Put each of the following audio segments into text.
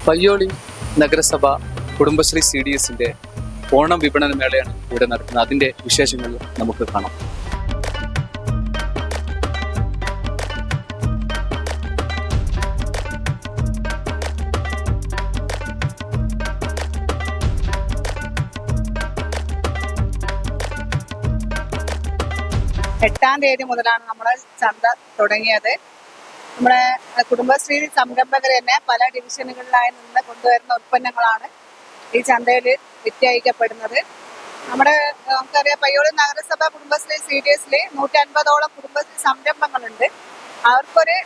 പയ്യോളി നഗരസഭ കുടുംബശ്രീ CDSന്റെ ഓണം വിപണന മേളയാണ് ഇവിടെ നടക്കുന്നത്. അതിന്റെ വിശേഷങ്ങൾ നമുക്ക് കാണാം. എട്ടാം തീയതി മുതലാണ് നമ്മളെ ചന്ത തുടങ്ങിയത്. നമ്മുടെ കുടുംബശ്രീ സംരംഭകർ തന്നെ പല ഡിവിഷനുകളിലായി നിന്ന് കൊണ്ടുവരുന്ന ഉൽപ്പന്നങ്ങളാണ് ഈ ചന്തയിൽ വിറ്റഴിക്കപ്പെടുന്നത്. നമുക്കറിയാം, പയ്യോളി നഗരസഭ കുടുംബശ്രീ CDSൽ 150ഓളം കുടുംബശ്രീ സംരംഭങ്ങളുണ്ട്. അവർക്കൊരു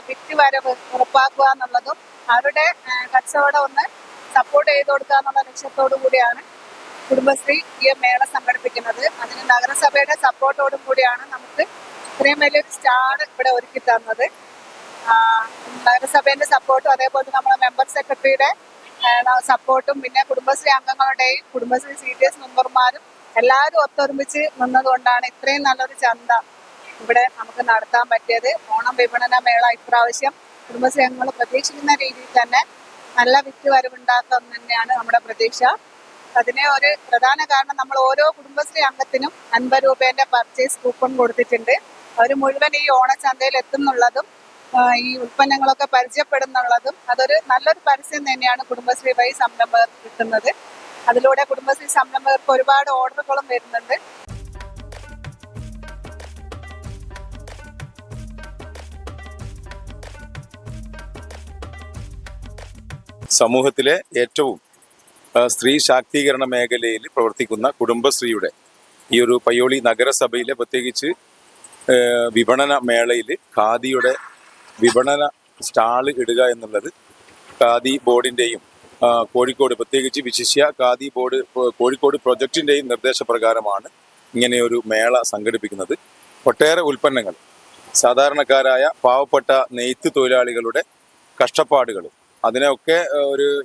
വിറ്റ് വരവ് ഉറപ്പാക്കുക എന്നുള്ളതും അവരുടെ കച്ചവടം ഒന്ന് സപ്പോർട്ട് ചെയ്ത് കൊടുക്കുക എന്നുള്ള ലക്ഷ്യത്തോടു കൂടിയാണ് കുടുംബശ്രീ ഈ മേള സംഘടിപ്പിക്കുന്നത്. അതിന് നഗരസഭയുടെ സപ്പോർട്ടോടും കൂടിയാണ് നമുക്ക് ഇത്രയും വലിയൊരു സ്റ്റാൾ ഇവിടെ ഒരുക്കി തന്നത്. നഗരസഭയുടെ സപ്പോർട്ടും അതേപോലെ നമ്മുടെ മെമ്പർ സെക്രട്ടറിയുടെ സപ്പോർട്ടും പിന്നെ കുടുംബശ്രീ അംഗങ്ങളുടെയും കുടുംബശ്രീ CDS മെമ്പർമാരും എല്ലാവരും ഒത്തൊരുമിച്ച് നിന്നതുകൊണ്ടാണ് ഇത്രയും നല്ലൊരു ചന്ത ഇവിടെ നമുക്ക് നടത്താൻ പറ്റിയത്. ഓണം വിപണന മേള ഇപ്രാവശ്യം കുടുംബശ്രീ അംഗങ്ങൾ പ്രതീക്ഷിക്കുന്ന രീതിയിൽ തന്നെ നല്ല വിറ്റ് വരവുണ്ടാക്കുക തന്നെയാണ് നമ്മുടെ പ്രതീക്ഷ. അതിന് ഒരു പ്രധാന കാരണം, നമ്മൾ ഓരോ കുടുംബശ്രീ അംഗത്തിനും 50 രൂപേന്റെ പർച്ചേസ് കൂപ്പൺ കൊടുത്തിട്ടുണ്ട്. അവർ മുഴുവൻ ഈ ഓണച്ചന്തയിൽ എത്തുന്നുള്ളതും ഈ ഉൽപ്പന്നങ്ങളൊക്കെ പരിചയപ്പെടുന്നുള്ളതും അതൊരു നല്ലൊരു പരസ്യം തന്നെയാണ് കുടുംബശ്രീ വഴി സംരംഭകർക്ക് കിട്ടുന്നത്. അതിലൂടെ കുടുംബശ്രീ സംരംഭകർക്ക് ഒരുപാട് ഓർഡറുകളും വരുന്നുണ്ട്. സമൂഹത്തിലെ ഏറ്റവും സ്ത്രീ ശാക്തീകരണ മേഖലയിൽ പ്രവർത്തിക്കുന്ന കുടുംബശ്രീയുടെ ഈ ഒരു പയ്യോളി നഗരസഭയിലെ പ്രത്യേകിച്ച് വിപണന മേളയിൽ ഖാദിയുടെ വിപണന സ്റ്റാൾ ഇടുക എന്നുള്ളത് ഖാദി ബോർഡിൻ്റെയും കോഴിക്കോട് പ്രത്യേകിച്ച് വിശിഷ്യ ഖാദി ബോർഡ് കോഴിക്കോട് പ്രൊജക്റ്റിൻ്റെയും നിർദ്ദേശപ്രകാരമാണ് ഇങ്ങനെയൊരു മേള സംഘടിപ്പിക്കുന്നത്. ഒട്ടേറെ ഉൽപ്പന്നങ്ങൾ സാധാരണക്കാരായ പാവപ്പെട്ട നെയ്ത്ത് തൊഴിലാളികളുടെ കഷ്ടപ്പാടുകൾ അതിനെയൊക്കെ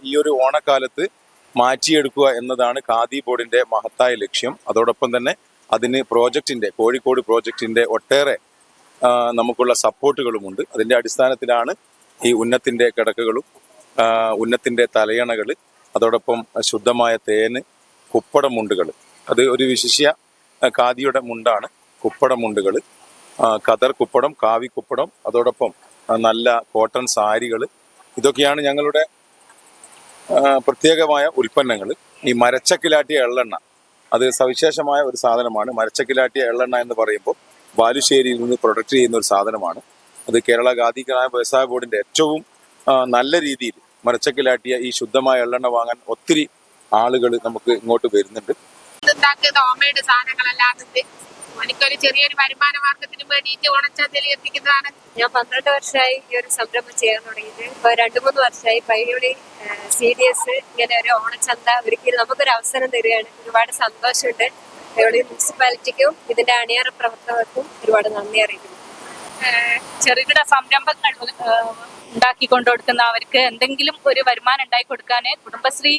ഈ ഒരു ഓണക്കാലത്ത് മാറ്റിയെടുക്കുക എന്നതാണ് ഖാദി ബോർഡിന്റെ മഹത്തായ ലക്ഷ്യം. അതോടൊപ്പം തന്നെ അതിന് കോഴിക്കോട് പ്രോജക്റ്റിന്റെ ഒട്ടേറെ നമുക്കുള്ള സപ്പോർട്ടുകളുമുണ്ട്. അതിന്റെ അടിസ്ഥാനത്തിലാണ് ഈ ഉന്നത്തിന്റെ കിടക്കകളും ഉന്നത്തിന്റെ തലയണകൾ, അതോടൊപ്പം ശുദ്ധമായ തേന്, കുപ്പടമുണ്ടുകൾ, അത് ഒരു വിശിഷ്യ ഖാദിയുടെ മുണ്ടാണ്. കുപ്പടമുണ്ടുകൾ, ഖദർ കുപ്പടം, കാവി കുപ്പടം, അതോടൊപ്പം നല്ല കോട്ടൺ സാരികൾ, ഇതൊക്കെയാണ് ഞങ്ങളുടെ പ്രത്യേകമായ ഉൽപ്പന്നങ്ങൾ. ഈ മരച്ചക്കിലാട്ടിയ എള്ളെണ്ണ അത് സവിശേഷമായ ഒരു സാധനമാണ്. മരച്ചക്കിലാട്ടിയ എള്ളെണ്ണ എന്ന് പറയുമ്പോൾ ബാലുശ്ശേരിയിൽ നിന്ന് പ്രൊഡക്റ്റ് ചെയ്യുന്ന ഒരു സാധനമാണ്. അത് കേരള ഖാദി വ്യവസായ ബോർഡിന്റെ ഏറ്റവും നല്ല രീതിയിൽ മരച്ചക്കിലാട്ടിയ ഈ ശുദ്ധമായ എള്ളെണ്ണ വാങ്ങാൻ ഒത്തിരി ആളുകൾ നമുക്ക് ഇങ്ങോട്ട് വരുന്നുണ്ട്. എനിക്കൊരു ചെറിയൊരു വരുമാന മാർഗത്തിന് വേണ്ടിയിട്ട് ഓണച്ചന്തയിൽ എത്തിക്കുന്നതാണ്. ഞാൻ 12 വർഷമായി ഈ ഒരു സംരംഭം ചെയ്യാൻ തുടങ്ങിയിട്ട്. ഇപ്പൊ 2-3 വർഷമായി പയ്യോളി CDS ഇങ്ങനെ ഒരു ഓണച്ചന്ത ഒരുക്കി നമുക്കൊരു അവസരം തരികയാണ്. ഒരുപാട് സന്തോഷമുണ്ട്. പയ്യോളി മുനിസിപ്പാലിറ്റിക്കും ഇതിന്റെ അണിയറ പ്രവർത്തകർക്കും ഒരുപാട് നന്ദി അറിയിക്കുന്നു. ചെറുകിട സംരംഭങ്ങൾ ഉണ്ടാക്കിക്കൊണ്ടു കൊടുക്കുന്ന അവർക്ക് എന്തെങ്കിലും ഒരു വരുമാനം ഉണ്ടാക്കി കൊടുക്കാന് കുടുംബശ്രീ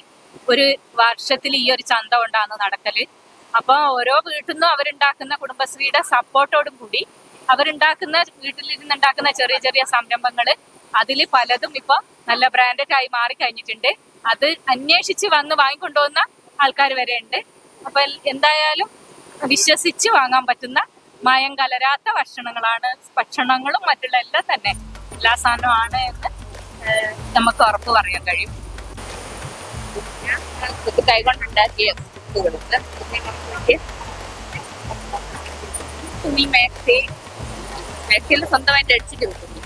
ഒരു വർഷത്തിൽ ഈ ഒരു ചന്ത കൊണ്ടാണ് നടക്കല്. അപ്പൊ ഓരോ വീട്ടിൽ നിന്നും അവരുണ്ടാക്കുന്ന കുടുംബശ്രീയുടെ സപ്പോർട്ടോടും കൂടി വീട്ടിലിരുന്നുണ്ടാക്കുന്ന ചെറിയ ചെറിയ സംരംഭങ്ങള് അതിൽ പലതും ഇപ്പൊ നല്ല ബ്രാൻഡഡ് ആയി മാറിക്കഴിഞ്ഞിട്ടുണ്ട്. അത് അന്വേഷിച്ച് വന്ന് വാങ്ങിക്കൊണ്ടുപോകുന്ന ആൾക്കാർ വരെ ഉണ്ട്. അപ്പൊ എന്തായാലും വിശ്വസിച്ച് വാങ്ങാൻ പറ്റുന്ന മായം കലരാത്ത ഭക്ഷണങ്ങളും മറ്റുള്ള എല്ലാം തന്നെ എല്ലാ സാധനമാണ് എന്ന് നമുക്ക് ഉറപ്പ് പറയാൻ കഴിയും. കൈകൊണ്ടുണ്ടാക്കിയ തുണി മാക്സിയിൽ സ്വന്തമായിട്ട് അടിച്ചിട്ട് കിട്ടും.